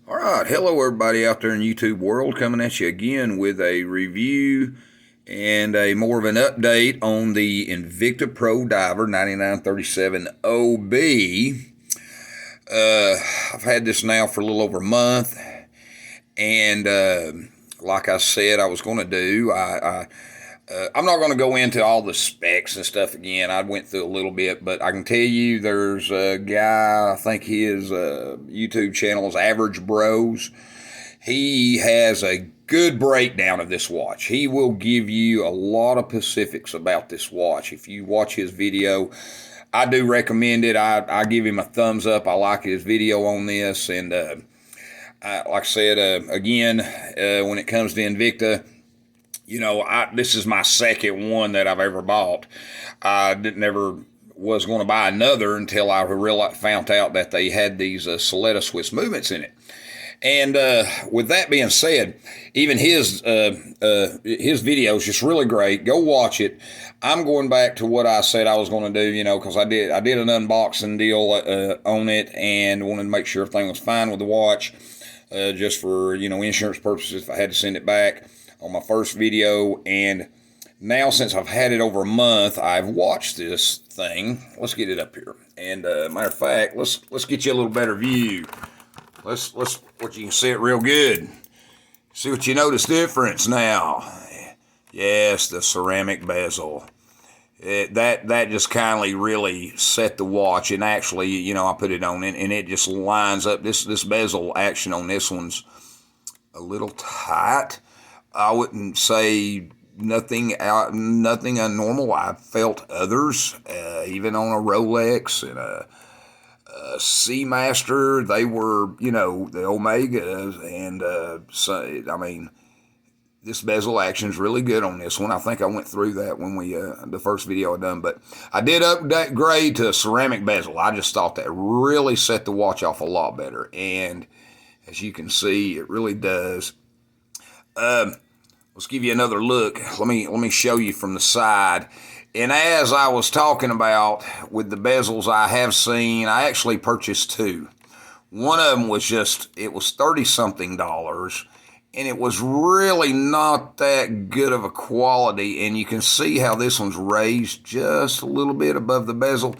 All right, hello everybody out there in YouTube world, coming at you again with a review and a more of an update on the Invicta Pro Diver 9937 OB. I've had this now for a little over a month, and like I said I was going to do, I'm not going to go into all the specs and stuff again. I went through a little bit, but I can tell you there's a guy, I think his YouTube channel is Average Bros. He has a good breakdown of this watch. He will give you a lot of specifics about this watch. If you watch his video, I do recommend it. I give him a thumbs up. I like his video on this. And like I said, again, when it comes to Invicta, you know, this is my second one that I've ever bought. I never was going to buy another until I found out that they had these Soletta Swiss movements in it. And with that being said, even his video is just really great. Go watch it. I'm going back to what I said I was going to do, you know, because I did an unboxing deal on it and wanted to make sure everything was fine with the watch, just for, you know, insurance purposes if I had to send it back on my first video. And now, since I've had it over a month, I've watched this thing. Let's get it up here. And matter of fact, let's get you a little better view. Let's what you can see it real good. See what you notice difference now. Yes, the ceramic bezel. That just kindly really set the watch. And actually, you know, I put it on and it just lines up. This bezel action on this one's a little tight. I wouldn't say nothing unnormal. I felt others, even on a Rolex and a Seamaster. They were, you know, the Omegas, and so I mean, this bezel action is really good on this one. I think I went through that when we the first video I done, but I did upgrade to a ceramic bezel. I just thought that really set the watch off a lot better, and as you can see, it really does. Let's give you another look. Let me show you from the side. And as I was talking about with the bezels I have seen, I actually purchased two. One of them was it was $30-something, and it was really not that good of a quality. And you can see how this one's raised just a little bit above the bezel.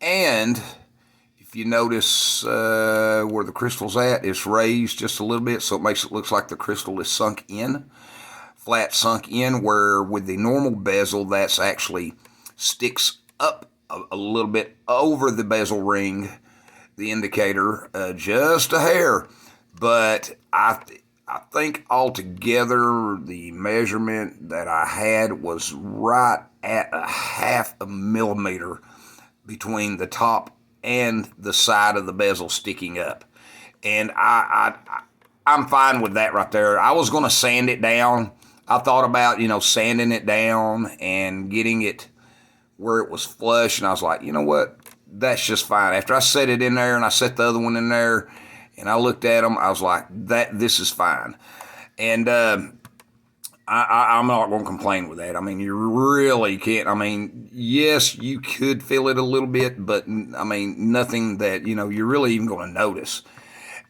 And if you notice where the crystal's at, it's raised just a little bit, so it makes it look like the crystal is sunk in, flat sunk in, where with the normal bezel, that's actually sticks up a little bit over the bezel ring, the indicator, just a hair. But I think altogether the measurement that I had was right at a 0.5 millimeter between the top and the side of the bezel sticking up. And I'm fine with that right there. I was going to sand it down. I thought about, you know, sanding it down and getting it where it was flush, and I was like, you know what, that's just fine. After I set it in there and I set the other one in there and I looked at them, I was like, this is fine. And I'm not going to complain with that. I mean, you really can't. I mean, yes, you could feel it a little bit, but I mean, nothing that, you know, you're really even going to notice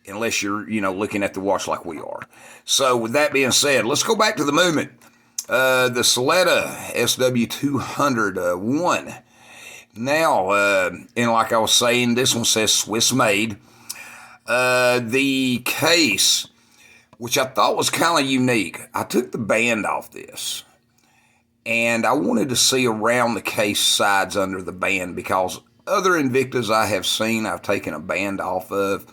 unless you're, you know, looking at the watch like we are. So with that being said, let's go back to the movement. The Soletta SW201. Now, and like I was saying, this one says Swiss made. The case, which I thought was kind of unique, I took the band off this, and I wanted to see around the case sides under the band, because other Invictas I have seen, I've taken a band off of,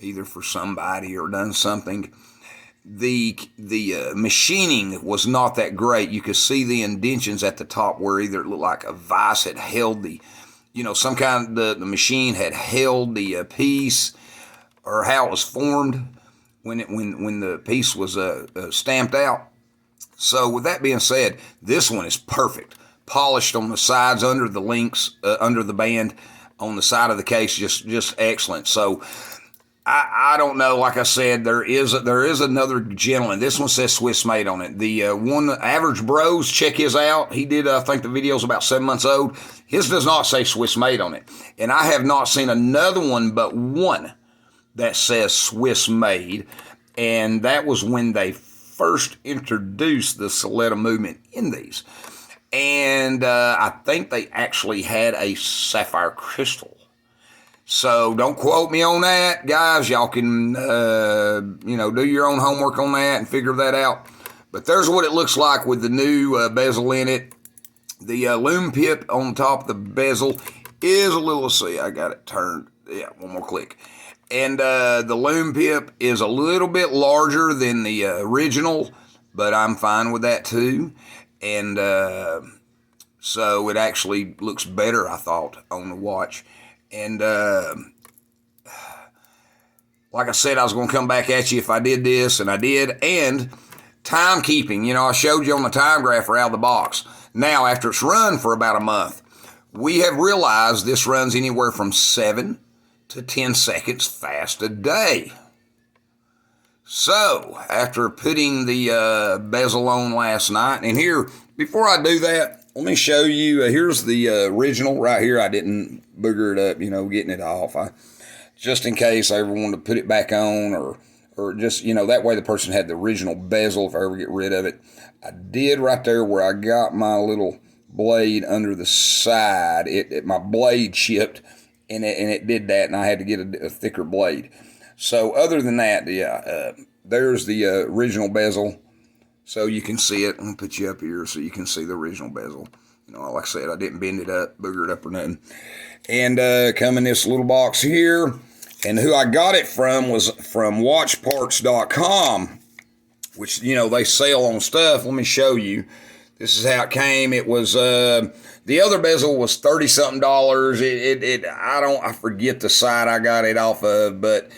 either for somebody or done something. The machining was not that great. You could see the indentions at the top where either it looked like a vise had held the, you know, some kind of the machine had held the piece, or how it was formed when the piece was stamped out. So with that being said, this one is perfect. Polished on the sides, under the links, under the band, on the side of the case, just excellent. So I don't know. Like I said, there is another gentleman. This one says Swiss made on it. The one, Average Bros, check his out. He did, I think the video's about 7 months old. His does not say Swiss made on it. And I have not seen another one but one that says Swiss made, and that was when they first introduced the Soletta movement in these. And I think they actually had a sapphire crystal. So don't quote me on that, guys. Y'all can, do your own homework on that and figure that out. But there's what it looks like with the new bezel in it. The loom pip on top of the bezel is a little, see, I got it turned. Yeah, one more click. And the loom pip is a little bit larger than the original, but I'm fine with that too. And so it actually looks better, I thought, on the watch. And like I said, I was going to come back at you if I did this, and I did. And timekeeping, I showed you on the time graph out of the box. Now, after it's run for about a month, we have realized this runs anywhere from 7 to 10 seconds fast a day. So, after putting the bezel on last night, and here, before I do that, let me show you, here's the original right here. I didn't booger it up, getting it off. Just in case I ever wanted to put it back on, or just, that way the person had the original bezel if I ever get rid of it. I did right there where I got my little blade under the side. My blade chipped, and it did that, and I had to get a thicker blade. So other than that, yeah, there's the original bezel. So you can see it. I'm going to put you up here so you can see the original bezel. Like I said, I didn't bend it up, booger it up or nothing. And come in this little box here. And who I got it from was from watchparts.com, which, they sell on stuff. Let me show you. This is how it came. It was, the other bezel was $30-something. I forget the site I got it off of, but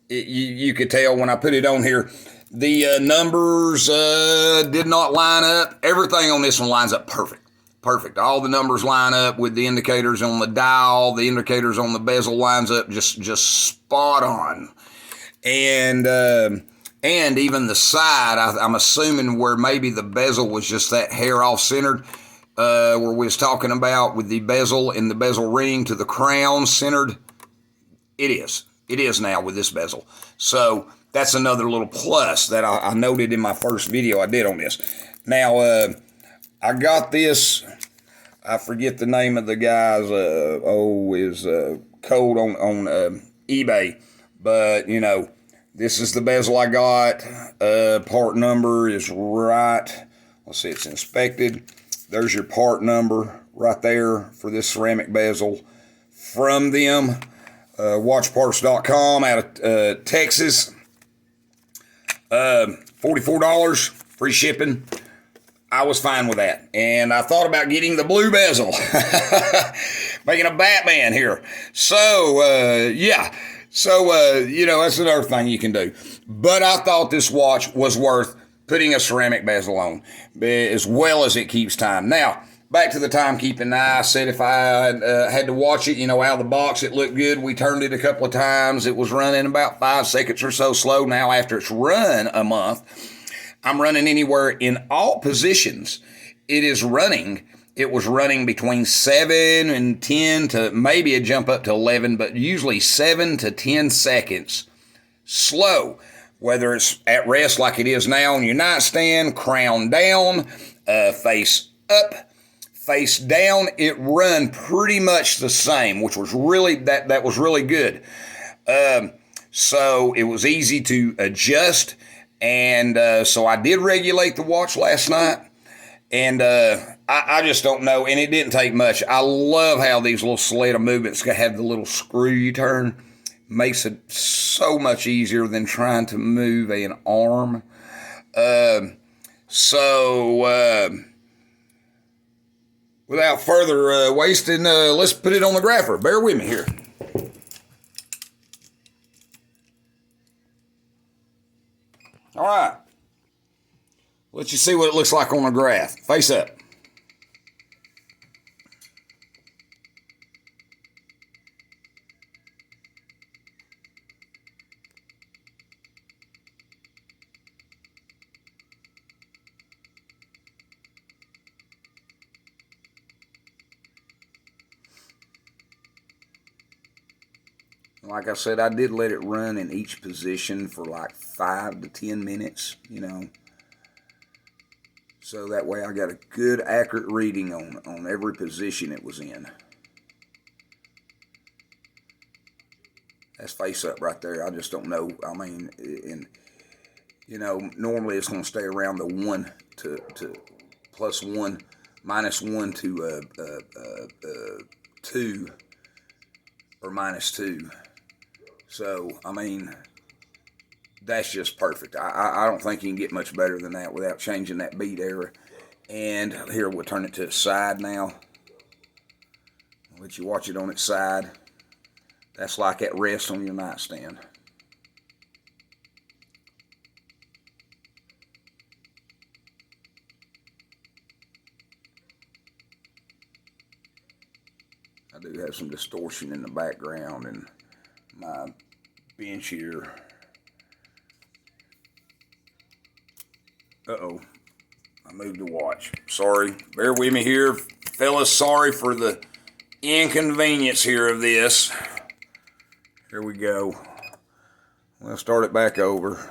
you could tell when I put it on here, the numbers did not line up. Everything on this one lines up perfect. Perfect. All the numbers line up with the indicators on the dial. The indicators on the bezel lines up just spot on. And even the side, I'm assuming where maybe the bezel was just that hair off-centered, where we was talking about with the bezel and the bezel ring to the crown centered. It is. It is now with this bezel. So that's another little plus that I noted in my first video I did on this. Now, I got this, I forget the name of the guy's, code on eBay. But, this is the bezel I got. Part number is right. Let's see, it's inspected. There's your part number right there for this ceramic bezel from them. Watchparts.com out of Texas. $44, free shipping. I was fine with that. And I thought about getting the blue bezel. Making a Batman here. So, yeah. So, that's another thing you can do. But I thought this watch was worth putting a ceramic bezel on, as well as it keeps time. Now, back to the timekeeping. I said if I had to watch it, out of the box, it looked good. We turned it a couple of times. It was running about 5 seconds or so slow. Now, after it's run a month, I'm running anywhere in all positions. It was running between 7 and 10 to maybe a jump up to 11, but usually 7 to 10 seconds slow. Whether it's at rest like it is now on your nightstand, crown down, face up, face down, it run pretty much the same, which was really, that was really good. So it was easy to adjust. And so I did regulate the watch last night. And I just don't know. And it didn't take much. I love how these little Soletta movements have the little screw you turn. Makes it so much easier than trying to move an arm. Without further wasting, let's put it on the grapher. Bear with me here. All right. Let you see what it looks like on the graph. Face up. Like I said, I did let it run in each position for like 5 to 10 minutes, you know. So that way I got a good accurate reading on every position it was in. That's face up right there. I just don't know. I mean, you know, normally it's going to stay around the 1 to +1, -1 to 2 or -2. So, I mean, that's just perfect. I don't think you can get much better than that without changing that beat error. And here we'll turn it to the side now. I'll let you watch it on its side. That's like at rest on your nightstand. I do have some distortion in the background and my bench here. Uh-oh. I moved the watch. Sorry. Bear with me here, fellas. Sorry for the inconvenience here of this. Here we go. We'll start it back over.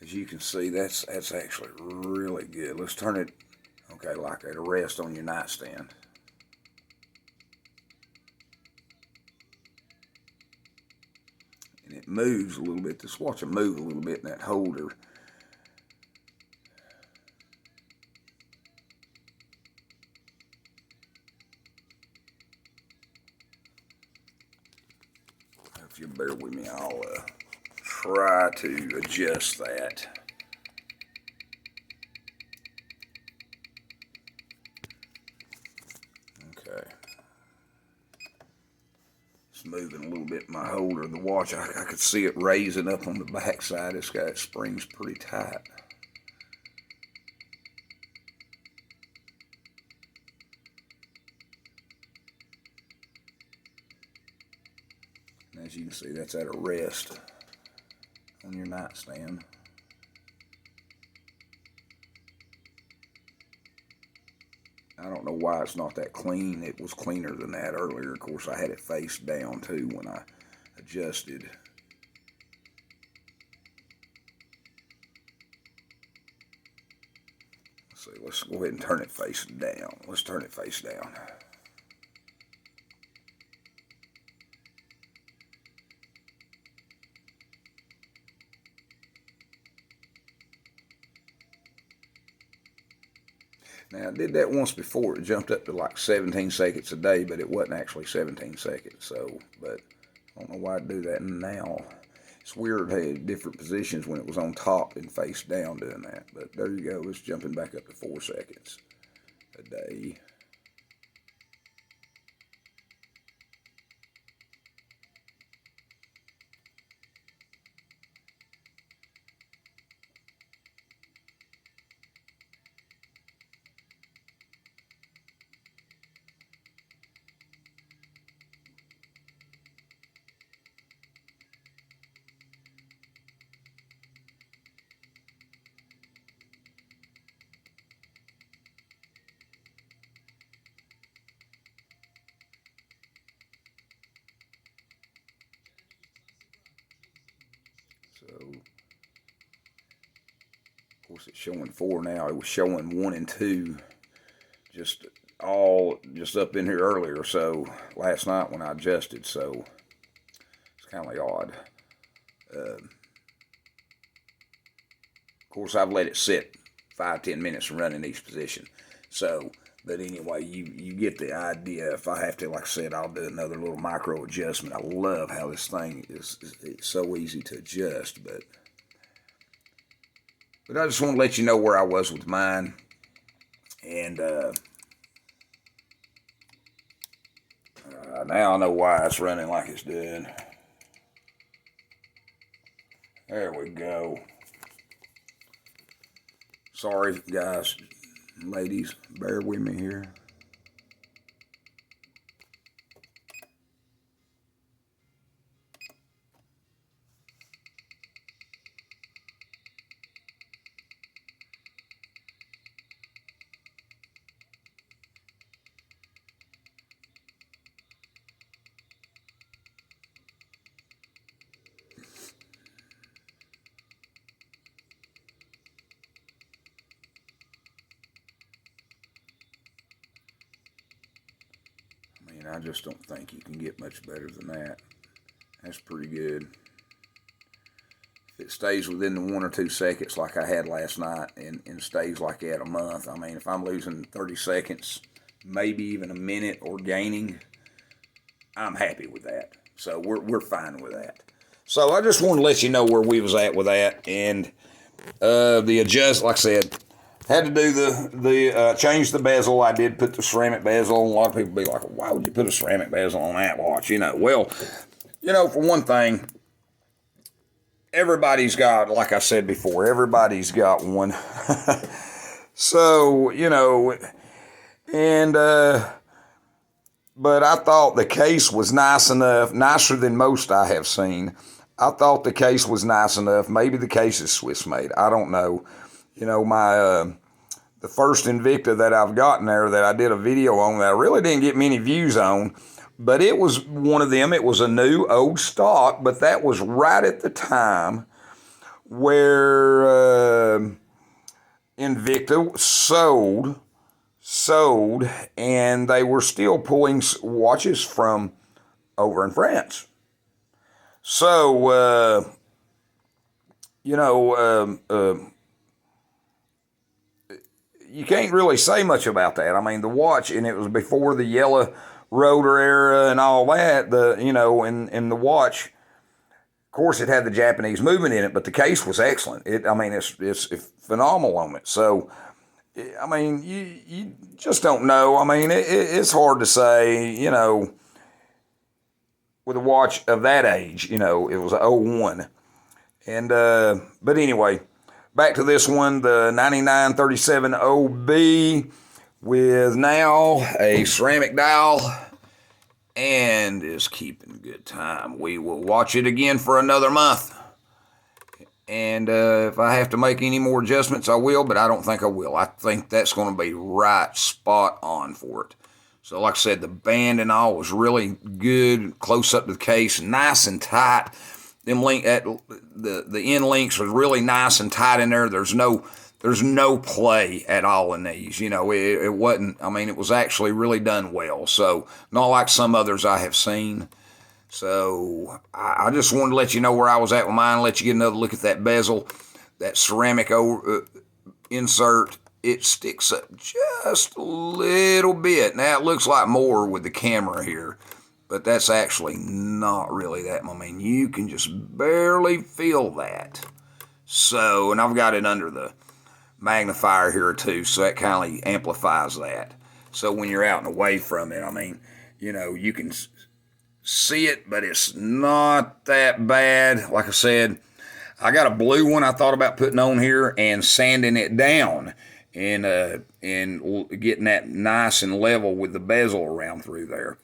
As you can see, that's actually really good. Let's turn it, okay, like at a rest on your nightstand. And it moves a little bit. Just watch it move a little bit in that holder. If you bear with me, I'll try to adjust that. Okay. It's moving a little bit in my holder of the watch. I could see it raising up on the back side. It's got its springs pretty tight. And as you can see, that's at a rest on your nightstand. I don't know why it's not that clean. It was cleaner than that earlier. Of course, I had it face down too when I adjusted. Let's see, let's go ahead and turn it face down. Let's turn it face down. Now, I did that once before. It jumped up to like 17 seconds a day, but it wasn't actually 17 seconds. So, but I don't know why I do that now. It's weird how it had different positions when it was on top and face down doing that. But there you go. It's jumping back up to 4 seconds a day. So, of course, it's showing 4 now. It was showing 1 and 2 just up in here earlier. So last night when I adjusted, so it's kind of odd. Of course, I've let it sit 5-10 minutes and run in each position. So, but anyway, you get the idea. If I have to, like I said, I'll do another little micro adjustment. I love how this thing is it's so easy to adjust, but I just want to let you know where I was with mine. And now I know why it's running like it's doing. There we go. Sorry, guys, ladies, bear with me here. I just don't think you can get much better than that. That's pretty good. If it stays within the 1 or 2 seconds like I had last night and stays like that a month, I mean, if I'm losing 30 seconds, maybe even a minute or gaining, I'm happy with that. So we're fine with that. So I just wanted to let you know where we was at with that. And the adjust, like I said, had to do the change the bezel. I did put the ceramic bezel. A lot of people be like, why would you put a ceramic bezel on that watch? Well, for one thing, everybody's got, like I said before, everybody's got one. So, and, but I thought the case was nice enough, nicer than most I have seen. I thought the case was nice enough. Maybe the case is Swiss made. I don't know. The first Invicta that I've gotten there that I did a video on that I really didn't get many views on, but it was one of them. It was a new old stock, but that was right at the time where Invicta sold, and they were still pulling watches from over in France. So, you can't really say much about that. I mean, the watch, and it was before the yellow rotor era and all that, and the watch, of course, it had the Japanese movement in it, but the case was excellent. It's phenomenal on it. So, I mean, you just don't know. I mean, it's hard to say, with a watch of that age, it was a 01. And, but anyway, back to this one, the 9937 OB with now a ceramic dial and is keeping good time. We will watch it again for another month. And if I have to make any more adjustments, I will, but I don't think I will. I think that's going to be right spot on for it. So like I said, the band and all was really good, close up to the case, nice and tight. Them the end links was really nice and tight in there. There's no play at all in these. It wasn't. I mean, it was actually really done well. So not like some others I have seen. So I just wanted to let you know where I was at with mine. Let you get another look at that bezel, that ceramic insert. It sticks up just a little bit. Now it looks like more with the camera here, but that's actually not really that. I mean, you can just barely feel that. So, and I've got it under the magnifier here too, so that kind of amplifies that. So when you're out and away from it, I mean, you can see it, but it's not that bad. Like I said, I got a blue one I thought about putting on here and sanding it down and getting that nice and level with the bezel around through there.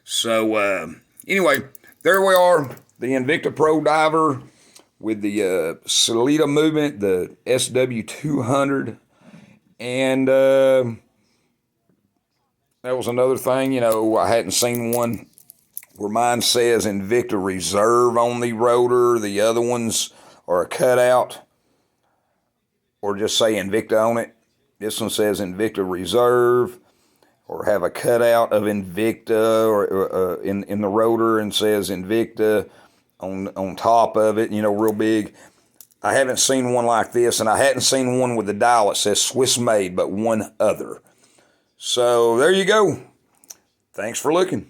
So anyway, there we are, the Invicta Pro Diver with the Solita movement, the SW200, and that was another thing. I hadn't seen one where mine says Invicta Reserve on the rotor. The other ones are a cutout or just say Invicta on it. This one says Invicta Reserve, or have a cutout of Invicta or in the rotor and says Invicta on top of it, real big. I haven't seen one like this, and I hadn't seen one with the dial that says Swiss made, but one other. So there you go. Thanks for looking.